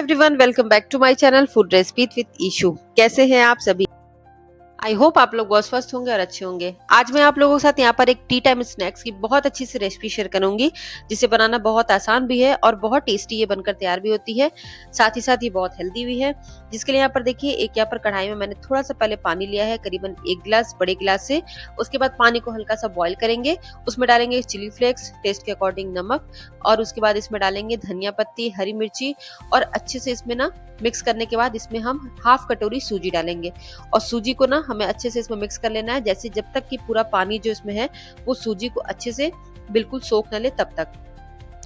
Everyone, welcome back to my channel food recipe with Ishu. कैसे हैं आप सभी? आई होप आप लोग बहुत स्वस्थ होंगे और अच्छे होंगे। आज मैं आप लोगों के साथ यहाँ पर एक टी टाइम स्नैक्स की बहुत अच्छी सी रेसिपी शेयर करूंगी, जिसे बनाना बहुत आसान भी है और बहुत टेस्टी ये बनकर तैयार भी होती है। साथ ही साथ ये बहुत हेल्दी भी है। जिसके लिए यहाँ पर देखिए, एक यहाँ पर कढ़ाई में मैंने थोड़ा सा पहले पानी लिया है, करीबन 1 गिलास बड़े गिलास से। उसके बाद पानी को हल्का सा बॉईल करेंगे। उसमें डालेंगे चिली फ्लेक्स, टेस्ट के अकॉर्डिंग नमक, और उसके बाद इसमें डालेंगे धनिया पत्ती, हरी मिर्ची, और अच्छे से इसमें ना मिक्स करने के बाद इसमें हम हाफ कटोरी सूजी डालेंगे। और सूजी को ना हमें अच्छे से इसमें मिक्स कर लेना है, जैसे जब तक कि पूरा पानी जो इसमें है वो सूजी को अच्छे से बिल्कुल सोख न ले तब तक।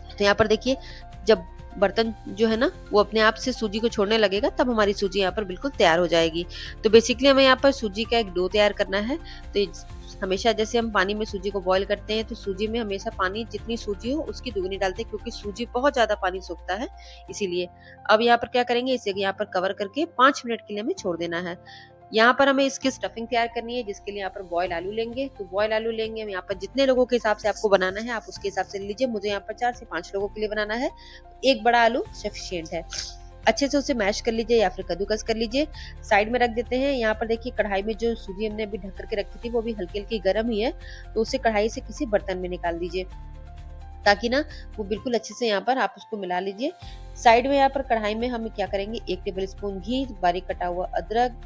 तो यहाँ पर देखिए, जब बर्तन जो है ना वो अपने आप से सूजी को छोड़ने लगेगा, तब हमारी सूजी यहाँ पर बिल्कुल तैयार हो जाएगी। तो बेसिकली हमें यहाँ पर सूजी का एक डो तैयार करना है। तो हमेशा जैसे हम पानी में सूजी को बॉईल करते हैं, तो सूजी में हमेशा पानी जितनी सूजी हो उसकी दुगनी डालते हैं, क्योंकि सूजी बहुत ज्यादा पानी सोखता है इसीलिए। अब यहाँ पर क्या करेंगे, इसे यहाँ पर कवर करके 5 मिनट के लिए हमें छोड़ देना है। यहाँ पर हमें इसकी स्टफिंग तैयार करनी है, जिसके लिए यहाँ पर बॉयल आलू लेंगे। तो बॉयल आलू लेंगे हम यहाँ पर जितने लोगों के हिसाब से आपको बनाना है आप उसके हिसाब से लीजिए। मुझे यहाँ पर 4 से 5 लोगों के लिए बनाना है, एक बड़ा आलू सफिशिएंट है। अच्छे से उसे मैश कर लीजिए या फिर कद्दूकस कर लीजिए। साइड में रख देते हैं। यहाँ पर देखिए, कढ़ाई में जो सूजी हमने अभी ढक करके रखी थी वो भी हल्की हल्की गर्म ही है, तो उसे कढ़ाई से किसी बर्तन में निकाल दीजिए, ताकि ना वो बिल्कुल अच्छे से यहाँ पर आप उसको मिला लीजिए। साइड में यहाँ पर कढ़ाई में हम क्या करेंगे, 1 टेबल स्पून घी, बारीक कटा हुआ अदरक,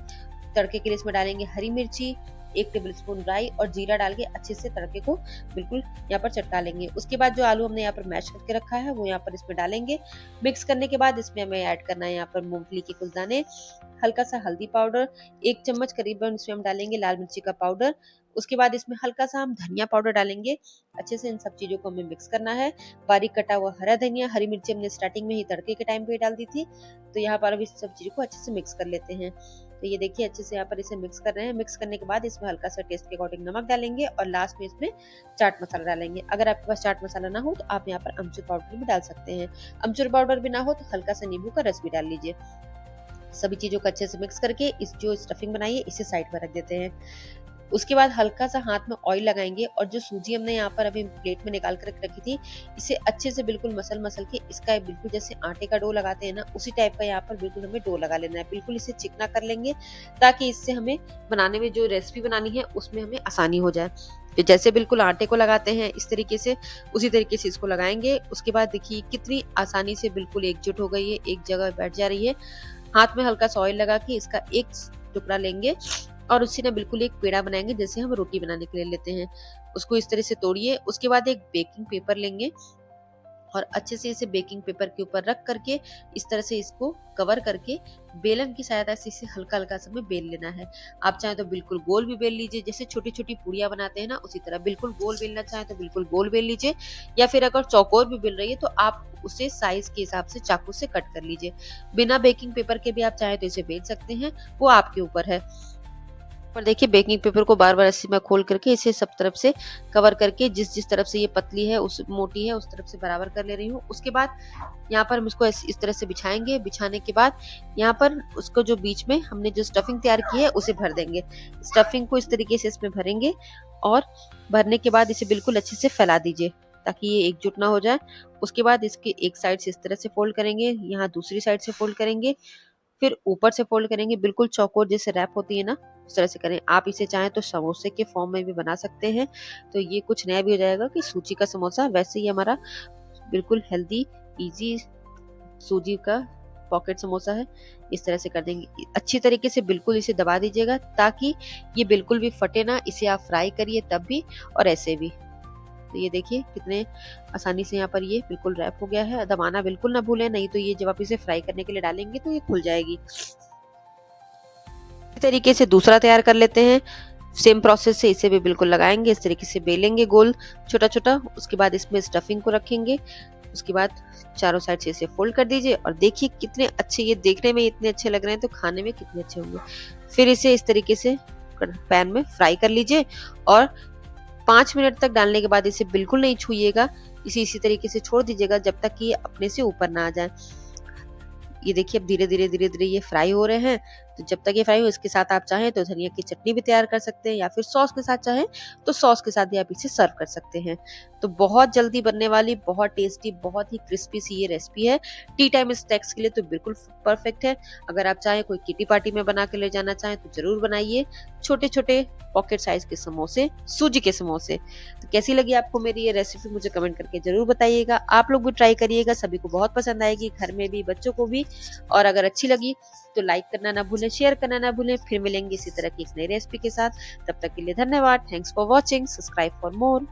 तड़के के लिए इसमें डालेंगे हरी मिर्ची, 1 टेबल स्पून राई और जीरा डाल के अच्छे से तड़के को बिल्कुल यहाँ पर चटका लेंगे। उसके बाद जो आलू हमने यहाँ पर मैश करके रखा है वो यहाँ पर इसमें डालेंगे। मिक्स करने के बाद इसमें हमें ऐड करना है यहाँ पर मूंगफली के कुछ दाने, हल्का सा हल्दी पाउडर, 1 चम्मच करीबन इसमें हम डालेंगे लाल मिर्ची का पाउडर। उसके बाद इसमें हल्का सा हम धनिया पाउडर डालेंगे। अच्छे से इन सब चीजों को हमें मिक्स करना है। बारीक कटा हुआ हरा धनिया, हरी मिर्ची हमने स्टार्टिंग में ही तड़के के टाइम पे डाल दी थी। तो यहाँ पर अब इस सब चीजों को अच्छे से मिक्स कर लेते हैं। तो ये देखिए, अच्छे से यहाँ पर इसे मिक्स कर रहे हैं। मिक्स करने के बाद इसमें हल्का सा टेस्ट के अकॉर्डिंग नमक डालेंगे और लास्ट में इसमें चाट मसाला डालेंगे। अगर आपके पास चाट मसाला ना हो तो आप यहाँ पर अमचूर पाउडर भी डाल सकते हैं। अमचूर पाउडर भी ना हो तो हल्का सा नींबू का रस भी डाल लीजिए। सभी चीजों को अच्छे से मिक्स करके इस जो स्टफिंग बनाई है इसे साइड पर रख देते हैं। उसके बाद हल्का सा हाथ में ऑयल लगाएंगे और जो सूजी हमने यहाँ पर अभी प्लेट में निकाल कर रखी थी, इसे अच्छे से बिल्कुल मसल के इसका बिल्कुल जैसे आटे का डो लगाते हैं ना, उसी टाइप का यहाँ पर बिल्कुल हमें डो लगा लेना है। बिल्कुल इसे चिकना कर लेंगे, ताकि इससे हमें बनाने में जो रेसिपी बनानी है उसमें हमें आसानी हो जाए। तो जैसे बिल्कुल आटे को लगाते हैं इस तरीके से, उसी तरीके से इसको लगाएंगे। उसके बाद देखिए कितनी आसानी से बिल्कुल एकजुट हो गई है, एक जगह बैठ जा रही है। हाथ में हल्का सा ऑयल लगा के इसका एक टुकड़ा लेंगे और उससे ना बिल्कुल एक पेड़ा बनाएंगे, जैसे हम रोटी बनाने के लिए लेते हैं। उसको इस तरह से तोड़िए। उसके बाद एक बेकिंग पेपर लेंगे और अच्छे से इसे बेकिंग पेपर के ऊपर रख करके इस तरह से इसको कवर करके बेलन की सहायता से इसे हल्का हल्का सा हमें बेल लेना है। आप चाहें तो बिल्कुल गोल भी बेल लीजिए, जैसे छोटी छोटी पूड़ियां बनाते हैं ना उसी तरह बिल्कुल गोल बेलना चाहें तो बिल्कुल गोल बेल लीजिए, या फिर अगर चौकोर भी बेल रही है तो आप उसे साइज के हिसाब से चाकू से कट कर लीजिए। बिना बेकिंग पेपर के भी आप चाहें तो इसे बेल सकते हैं, वो आपके ऊपर है। पर देखिए, बेकिंग पेपर को बार बार ऐसे मैं खोल करके इसे सब तरफ से कवर करके जिस जिस तरफ से ये पतली है उस मोटी है उस तरफ से बराबर कर ले रही हूँ। उसके बाद यहाँ पर हम इसको इस तरह से बिछाएंगे। बिछाने के बाद यहाँ पर उसको जो बीच में हमने जो स्टफिंग तैयार की है उसे भर देंगे। स्टफिंग को इस तरीके से इसमें भरेंगे और भरने के बाद इसे बिल्कुल अच्छे से फैला दीजिए, ताकि ये एकजुट ना हो जाए। उसके बाद इसके एक साइड से इस तरह से फोल्ड करेंगे, यहाँ दूसरी साइड से फोल्ड करेंगे, फिर ऊपर से फोल्ड करेंगे। बिल्कुल चौकोर जैसे रैप होती है ना उस तरह से करें। आप इसे चाहें तो समोसे के फॉर्म में भी बना सकते हैं, तो ये कुछ नया भी हो जाएगा कि सूजी का समोसा। वैसे ही हमारा बिल्कुल हेल्दी इजी सूजी का पॉकेट समोसा है। इस तरह से कर देंगे। अच्छी तरीके से बिल्कुल इसे दबा दीजिएगा, ताकि ये बिल्कुल भी फटे ना। इसे आप फ्राई करिए तब भी और ऐसे भी। तो ये देखिए कितने आसानी से यहाँ पर ये बिल्कुल रैप हो गया है। दबाना बिल्कुल ना भूलें, नहीं तो ये जब आप इसे फ्राई करने के लिए डालेंगे तो ये खुल जाएगी। इस तरीके से दूसरा तैयार कर लेते हैं। सेम प्रोसेस से इसे भी बिल्कुल लगाएंगे, इस तरीके से बेलेंगे गोल छोटा छोटा। उसके बाद इसमें स्टफिंग को रखेंगे। उसके बाद चारों साइड से इसे फोल्ड कर दीजिए और देखिए कितने अच्छे, ये देखने में इतने अच्छे लग रहे हैं तो खाने में कितने अच्छे होंगे। फिर इसे इस तरीके से पैन में फ्राई कर लीजिए और 5 मिनट तक डालने के बाद इसे बिल्कुल नहीं छूइएगा। इसी तरीके से छोड़ दीजिएगा जब तक कि ये अपने से ऊपर ना आ जाए। ये देखिए, अब धीरे धीरे ये फ्राई हो रहे हैं। तो जब तक ये फ्राई हो, इसके साथ आप चाहें तो धनिया की चटनी भी तैयार कर सकते हैं, या फिर सॉस के साथ चाहें तो सॉस के साथ भी आप इसे सर्व कर सकते हैं। तो बहुत जल्दी बनने वाली, बहुत टेस्टी, बहुत ही क्रिस्पी सी ये रेसिपी है। टी टाइम स्नैक्स के लिए तो बिल्कुल परफेक्ट है। अगर आप चाहें कोई किटी पार्टी में बना के ले जाना चाहें तो जरूर बनाइए। छोटे छोटे पॉकेट साइज के समोसे, सूजी के समोसे। तो कैसी लगी आपको मेरी ये रेसिपी, मुझे कमेंट करके जरूर बताइएगा। आप लोग भी ट्राई करिएगा, सभी को बहुत पसंद आएगी, घर में भी, बच्चों को भी। और अगर अच्छी लगी तो लाइक करना ना भूलें, शेयर करना ना भूलें। फिर मिलेंगे इसी तरह की एक नई रेसिपी के साथ। तब तक के लिए धन्यवाद। Thanks for watching. Subscribe for more.